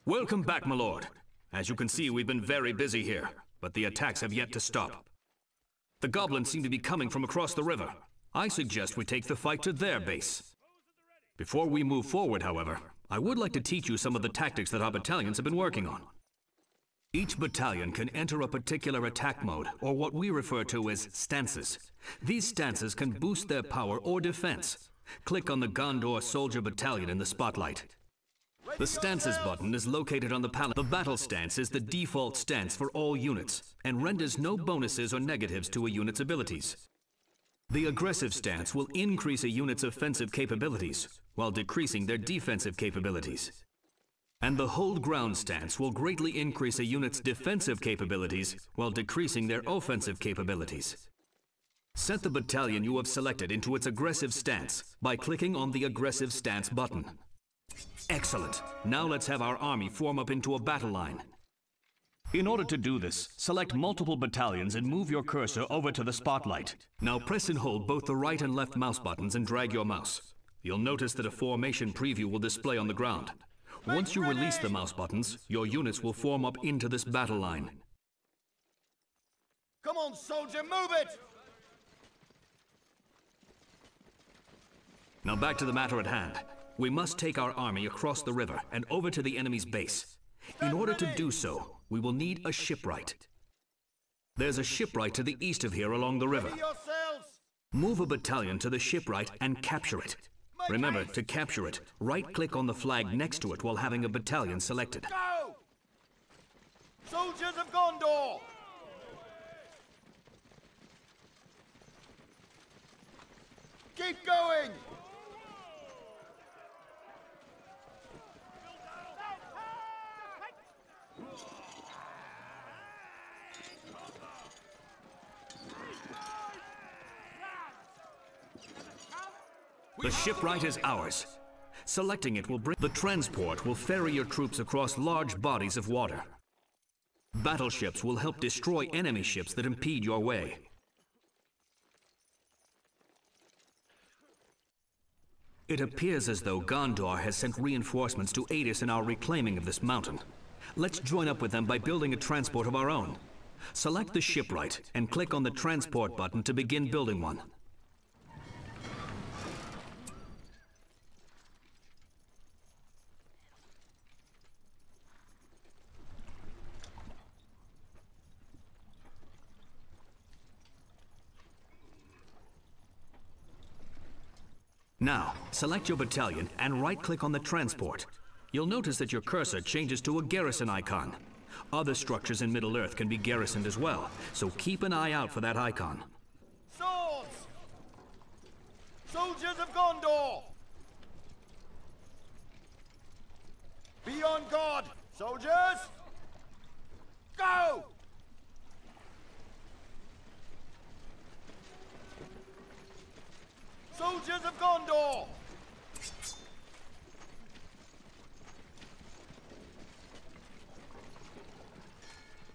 Welcome back, my lord. As you can see, we've been very busy here, but the attacks have yet to stop. The goblins seem to be coming from across the river. I suggest we take the fight to their base. Before we move forward, however, I would like to teach you some of the tactics that our battalions have been working on. Each battalion can enter a particular attack mode, or what we refer to as stances. These stances can boost their power or defense. Click on the Gondor Soldier Battalion in the spotlight. The Stances button is located on the palette. The Battle Stance is the default stance for all units, and renders no bonuses or negatives to a unit's abilities. The Aggressive Stance will increase a unit's offensive capabilities, while decreasing their defensive capabilities. And the Hold Ground Stance will greatly increase a unit's defensive capabilities, while decreasing their offensive capabilities. Set the battalion you have selected into its aggressive stance by clicking on the Aggressive Stance button. Excellent. Now let's have our army form up into a battle line. In order to do this, select multiple battalions and move your cursor over to the spotlight. Now press and hold both the right and left mouse buttons and drag your mouse. You'll notice that a formation preview will display on the ground. Once you release the mouse buttons, your units will form up into this battle line. Come on, soldier, move it! Now back to the matter at hand. We must take our army across the river and over to the enemy's base. In order to do so, we will need a shipwright. There's a shipwright to the east of here along the river. Move a battalion to the shipwright and capture it. Remember, to capture it, right-click on the flag next to it while having a battalion selected. Go! Soldiers of Gondor! The shipwright is ours. Selecting it will bring... The transport will ferry your troops across large bodies of water. Battleships will help destroy enemy ships that impede your way. It appears as though Gondor has sent reinforcements to aid us in our reclaiming of this mountain. Let's join up with them by building a transport of our own. Select the shipwright and click on the transport button to begin building one. Now, select your battalion and right-click on the transport. You'll notice that your cursor changes to a garrison icon. Other structures in Middle-earth can be garrisoned as well, so keep an eye out for that icon. Swords! Soldiers of Gondor! Be on guard, soldiers! Go! Soldiers of Gondor!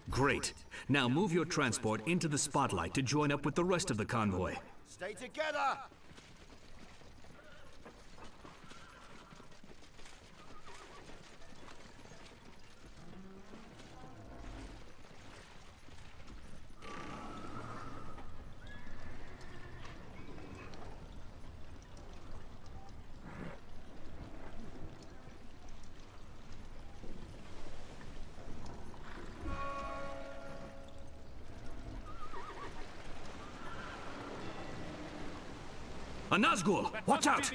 Great. Now move your transport into the spotlight to join up with the rest of the convoy. Stay together! A Nazgul! Watch out!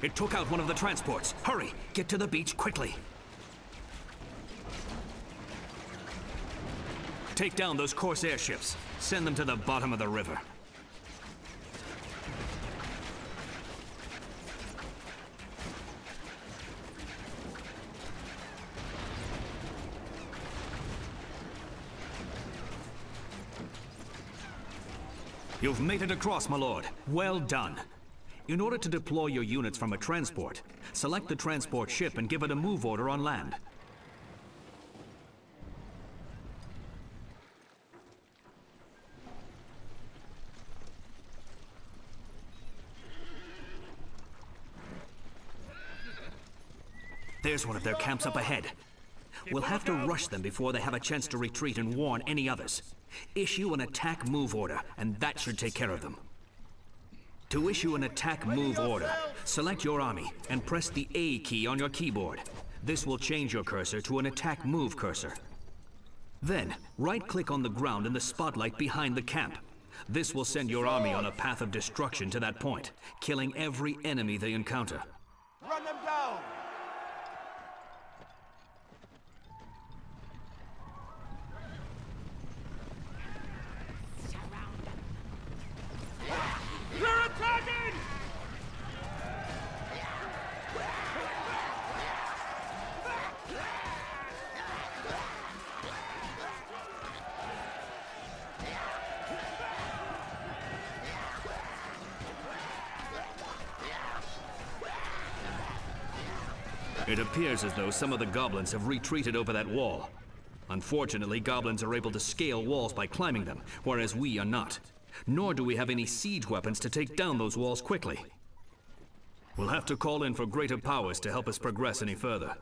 It took out one of the transports. Hurry! Get to the beach quickly! Take down those Corsair ships. Send them to the bottom of the river. You've made it across, my lord. Well done. In order to deploy your units from a transport, select the transport ship and give it a move order on land. There's one of their camps up ahead. We'll have to rush them before they have a chance to retreat and warn any others. Issue an attack move order, and that should take care of them. To issue an attack move order, select your army and press the A key on your keyboard. This will change your cursor to an attack move cursor. Then, right-click on the ground in the spotlight behind the camp. This will send your army on a path of destruction to that point, killing every enemy they encounter. Run them down! They're attacking! It appears as though some of the goblins have retreated over that wall. Unfortunately, goblins are able to scale walls by climbing them, whereas we are not. Nor do we have any siege weapons to take down those walls quickly. We'll have to call in for greater powers to help us progress any further.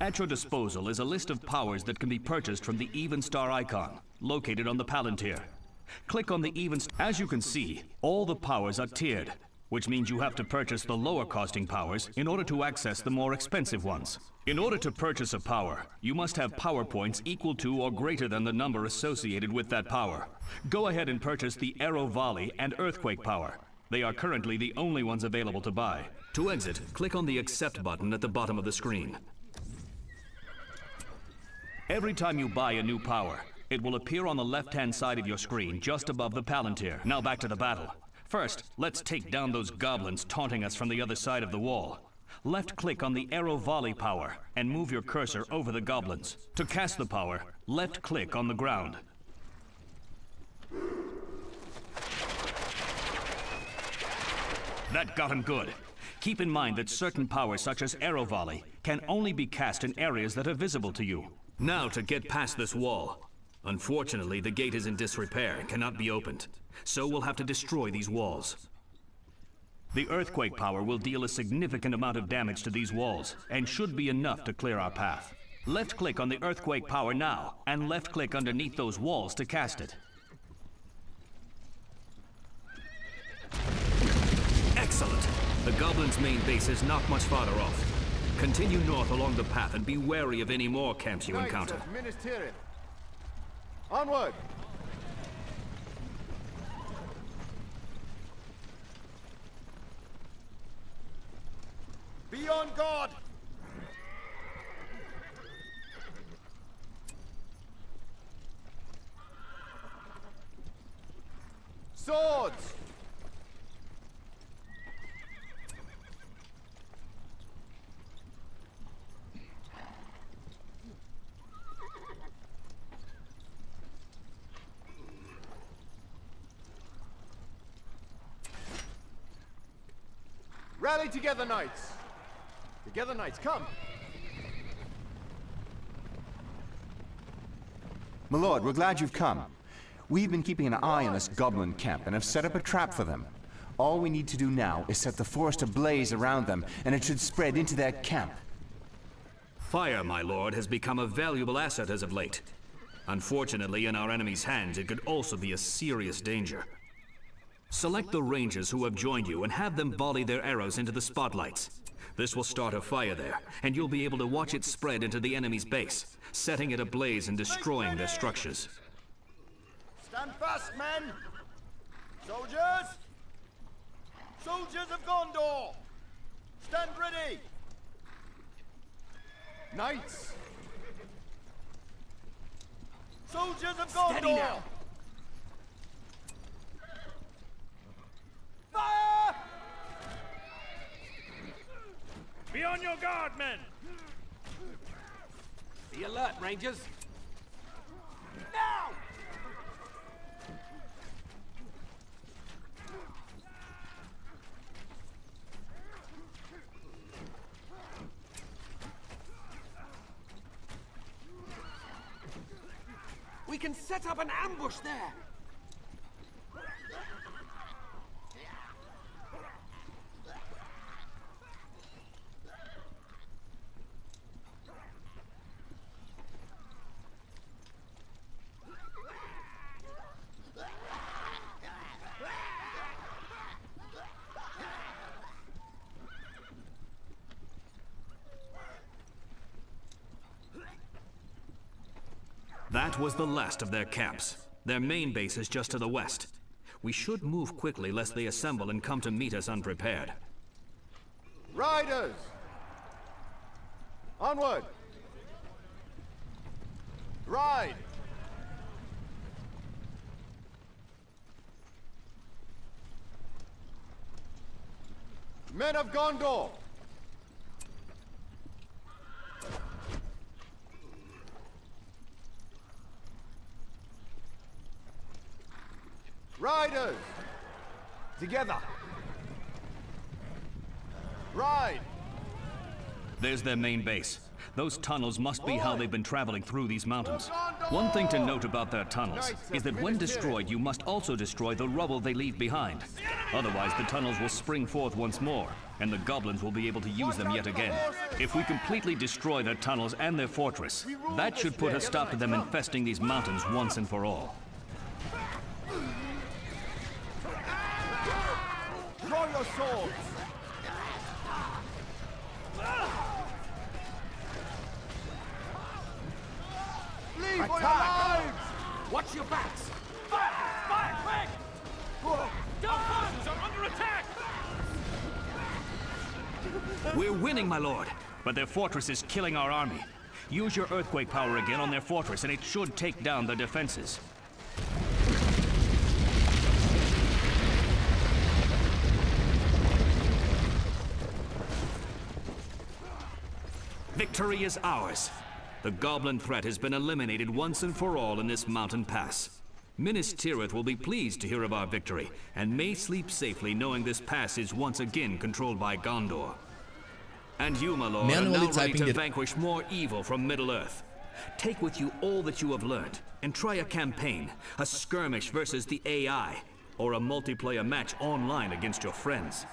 At your disposal is a list of powers that can be purchased from the Even Star icon, located on the Palantir. Click on the Even Star. As you can see, all the powers are tiered, which means you have to purchase the lower costing powers in order to access the more expensive ones. In order to purchase a power, you must have power points equal to or greater than the number associated with that power. Go ahead and purchase the Arrow Volley and Earthquake power. They are currently the only ones available to buy. To exit, click on the Accept button at the bottom of the screen. Every time you buy a new power, it will appear on the left-hand side of your screen just above the Palantir. Now back to the battle. First, let's take down those goblins taunting us from the other side of the wall. Left-click on the Arrow Volley power and move your cursor over the goblins. To cast the power, left-click on the ground. That got him good. Keep in mind that certain powers such as arrow volley can only be cast in areas that are visible to you. Now to get past this wall. Unfortunately, the gate is in disrepair and cannot be opened. So we'll have to destroy these walls. The earthquake power will deal a significant amount of damage to these walls, and should be enough to clear our path. Left-click on the earthquake power now, and left-click underneath those walls to cast it. Excellent! The Goblins' main base is not much farther off. Continue north along the path and be wary of any more camps you encounter. Onward! Be on guard! Swords! Rally together, knights! Together, knights, come! My lord, we're glad you've come. We've been keeping an eye on this goblin camp and have set up a trap for them. All we need to do now is set the forest ablaze around them, and it should spread into their camp. Fire, my lord, has become a valuable asset as of late. Unfortunately, in our enemy's hands, it could also be a serious danger. Select the rangers who have joined you and have them volley their arrows into the spotlights. This will start a fire there, and you'll be able to watch it spread into the enemy's base, setting it ablaze and destroying their structures. Stand fast, men! Soldiers! Soldiers of Gondor! Stand ready! Knights! Soldiers of Gondor! Steady now! Fire! Be on your guard, men! Be alert, Rangers! Now! We can set up an ambush there! That was the last of their camps. Their main base is just to the west. We should move quickly lest they assemble and come to meet us unprepared. Riders! Onward! Ride! Men of Gondor! Riders! Together! Ride! There's their main base. Those tunnels must be how they've been traveling through these mountains. One thing to note about their tunnels is that when destroyed, you must also destroy the rubble they leave behind. Otherwise, the tunnels will spring forth once more, and the goblins will be able to use them yet again. If we completely destroy their tunnels and their fortress, that should put a stop to them infesting these mountains once and for all. Draw your swords! Leave for your lives! Watch your backs! Fire! Fire, quick! Our forces are under attack! We're winning, my lord, but their fortress is killing our army. Use your earthquake power again on their fortress, and it should take down their defenses. Victory is ours. The goblin threat has been eliminated once and for all in this mountain pass. Minas Tirith will be pleased to hear of our victory, and may sleep safely knowing this pass is once again controlled by Gondor. And you, my lord, are Manually now ready typing to it. vanquish more evil from Middle-earth. Take with you all that you have learned, and try a campaign, a skirmish versus the AI, or a multiplayer match online against your friends.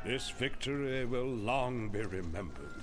This victory will long be remembered.